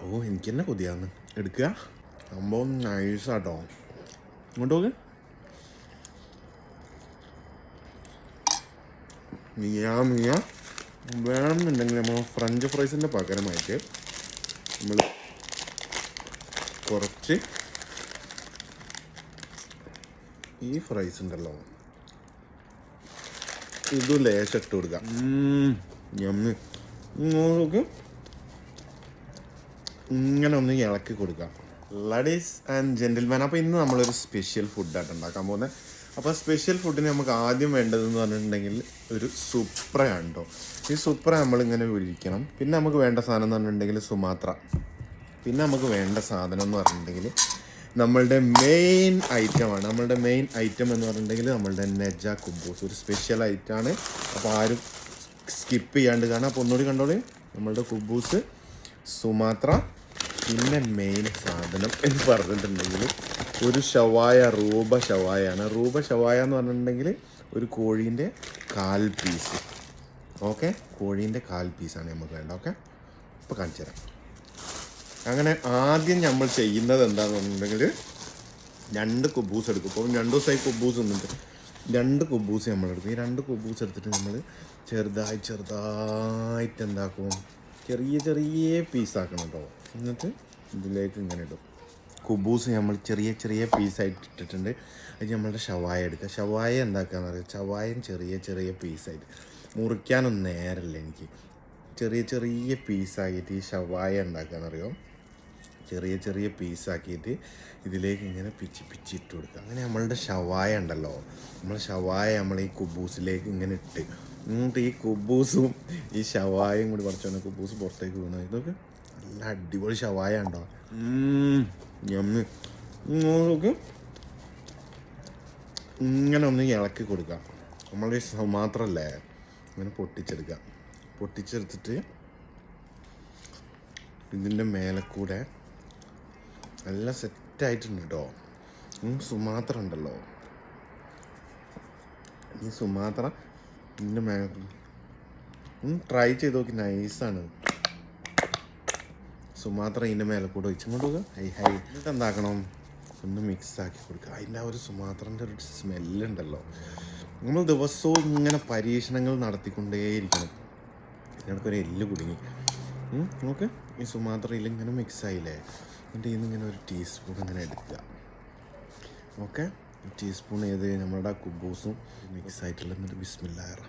ഓ എനിക്ക് തന്നെ കൊതിയാന്ന് എടുക്കുക. സംഭവം നൈസാട്ടോ. ഇങ്ങോട്ട് നോക്ക്. മിയ വേണമെന്നുണ്ടെങ്കിൽ നമ്മൾ ഫ്രഞ്ച് ഫ്രൈസിൻ്റെ പകരമായിട്ട് നമ്മൾ കുറച്ച് ഈ ഫ്രൈസ് ഉണ്ടല്ലോ ഇതും ലേശം ഇട്ട് കൊടുക്കാം. ഞമ്മ് നോക്ക്. ഇങ്ങനെ ഒന്ന് ഇളക്കി കൊടുക്കാം. ലേഡീസ് ആൻഡ് ജെന്റിൽമാൻ, അപ്പോൾ ഇന്ന് നമ്മളൊരു സ്പെഷ്യൽ ഫുഡായിട്ട് ഉണ്ടാക്കാൻ പോകുന്നത്. അപ്പോൾ സ്പെഷ്യൽ ഫുഡിന് നമുക്ക് ആദ്യം വേണ്ടതെന്ന് പറഞ്ഞിട്ടുണ്ടെങ്കിൽ ഒരു സുപ്രയാണ് കേട്ടോ. ഈ സുപ്ര നമ്മളിങ്ങനെ ഒഴിക്കണം. പിന്നെ നമുക്ക് വേണ്ട സാധനം എന്ന് പറഞ്ഞിട്ടുണ്ടെങ്കിൽ സുമാത്ര. പിന്നെ നമുക്ക് വേണ്ട സാധനം എന്ന് പറഞ്ഞിട്ടുണ്ടെങ്കിൽ നമ്മളുടെ മെയിൻ ഐറ്റമാണ്. നമ്മളുടെ മെയിൻ ഐറ്റം എന്ന് പറഞ്ഞിട്ടുണ്ടെങ്കിൽ നമ്മളുടെ നെജ കുബൂസ്, ഒരു സ്പെഷ്യൽ ഐറ്റമാണ്. അപ്പോൾ ആരും സ്കിപ്പ് ചെയ്യാണ്ട് കാണാം. അപ്പോൾ ഒന്നുകൂടി കണ്ടോളൂ. നമ്മളുടെ കുബൂസ്, സുമാത്ര, പിന്നെ മെയിൻ സാധനം എന്ന് പറഞ്ഞിട്ടുണ്ടെങ്കിൽ ഒരു ഷവായ, റൂബ ഷവായാണ്. റൂബ ഷവായ എന്ന് പറഞ്ഞിട്ടുണ്ടെങ്കിൽ ഒരു കോഴീൻ്റെ 1/4 പീസ്. ഓക്കെ, കോഴീൻ്റെ 1/4 പീസാണ് നമുക്ക് വേണ്ട. ഓക്കെ, ഇപ്പോൾ കാണിച്ചു തരാം. അങ്ങനെ ആദ്യം നമ്മൾ ചെയ്യുന്നത് എന്താണെന്ന് പറഞ്ഞിട്ടുണ്ടെങ്കിൽ 2 കുബൂസ് എടുക്കും. ഇപ്പോൾ 2 ദിവസമായി കുബൂസ് ഒന്നുണ്ട്. 2 കുബൂസ് നമ്മളെടുക്കും. ഈ 2 കുബൂസ് എടുത്തിട്ട് നമ്മൾ ചെറുതായിട്ട് എന്താക്കും, ചെറിയ പീസാക്കണം കേട്ടോ. എന്നിട്ട് ഇതിലേക്ക് ഇങ്ങനെ ഇടും. കുബൂസ് നമ്മൾ ചെറിയ പീസായിട്ട് ഇട്ടിട്ടുണ്ട്. അത് നമ്മളുടെ ഷവായ എടുക്കുക. ഷവായ എന്താക്കാന്ന് പറയുക, ഷവായം ചെറിയ പീസായിട്ട് മുറിക്കാനൊന്നും നേരമില്ല എനിക്ക്. ചെറിയ പീസാക്കിയിട്ട് ഈ ഷവായ ഉണ്ടാക്കാന്നറിയോ, ചെറിയ പീസാക്കിയിട്ട് ഇതിലേക്ക് ഇങ്ങനെ പിച്ചി ഇട്ട് കൊടുക്കുക. അങ്ങനെ നമ്മളുടെ ഷവായ ഉണ്ടല്ലോ, നമ്മളെ ഷവായ നമ്മൾ ഈ കുബൂസിലേക്ക് ഇങ്ങനെ ഇട്ട്, എന്നിട്ട് ഈ കുബൂസും ഈ ഷവായും കൂടി കുറച്ചോണ്ട് കുബൂസ് പുറത്തേക്ക് വീണു. ഇതൊക്കെ നല്ല അടിപൊളി ഷവായ ഉണ്ടോ. ഞമ്മ് നോക്ക്. ഇങ്ങനെ ഒന്ന് ഇളക്കി കൊടുക്കാം. നമ്മൾ ഈ മാത്രമല്ലേ ഇങ്ങനെ പൊട്ടിച്ചെടുത്തിട്ട് ഇതിൻ്റെ മേലെ കൂടെ നല്ല സെറ്റായിട്ടുണ്ട് കേട്ടോ. സുമാത്ര ഉണ്ടല്ലോ, ഈ സുമാത്ര ഇതിൻ്റെ മേലെ ട്രൈ ചെയ്ത് നോക്കി. നൈസാണ്. സുമാത്ര ഇതിൻ്റെ മേലെ കൂടെ ഒഴിച്ചുകൊണ്ട് പോകുക. ഹൈ എന്നിട്ട് എന്താക്കണം, ഒന്ന് മിക്സാക്കി കൊടുക്കുക. അതിൻ്റെ ആ ഒരു സുമാത്രൻ്റെ ഒരു സ്മെല്ലുണ്ടല്ലോ. നമ്മൾ ദിവസവും ഇങ്ങനെ പരീക്ഷണങ്ങൾ നടത്തിക്കൊണ്ടേയിരിക്കണം. ഇതിനൊക്കെ ഒരു എല്ല് കുടുങ്ങി. നമുക്ക് ഈ സുമാത്രയിൽ ഇങ്ങനെ മിക്സായില്ലേ, എന്നിട്ട് ഇതിൽ നിന്ന് ഇങ്ങനെ ഒരു ടീസ്പൂൺ ഇങ്ങനെ എടുക്കുക. ഓക്കെ, ടീസ്പൂൺ ഏത് നമ്മളുടെ കുബൂസും മിക്സായിട്ടുള്ള. എന്നിട്ട് ബിസ്മില്ലാഹിർ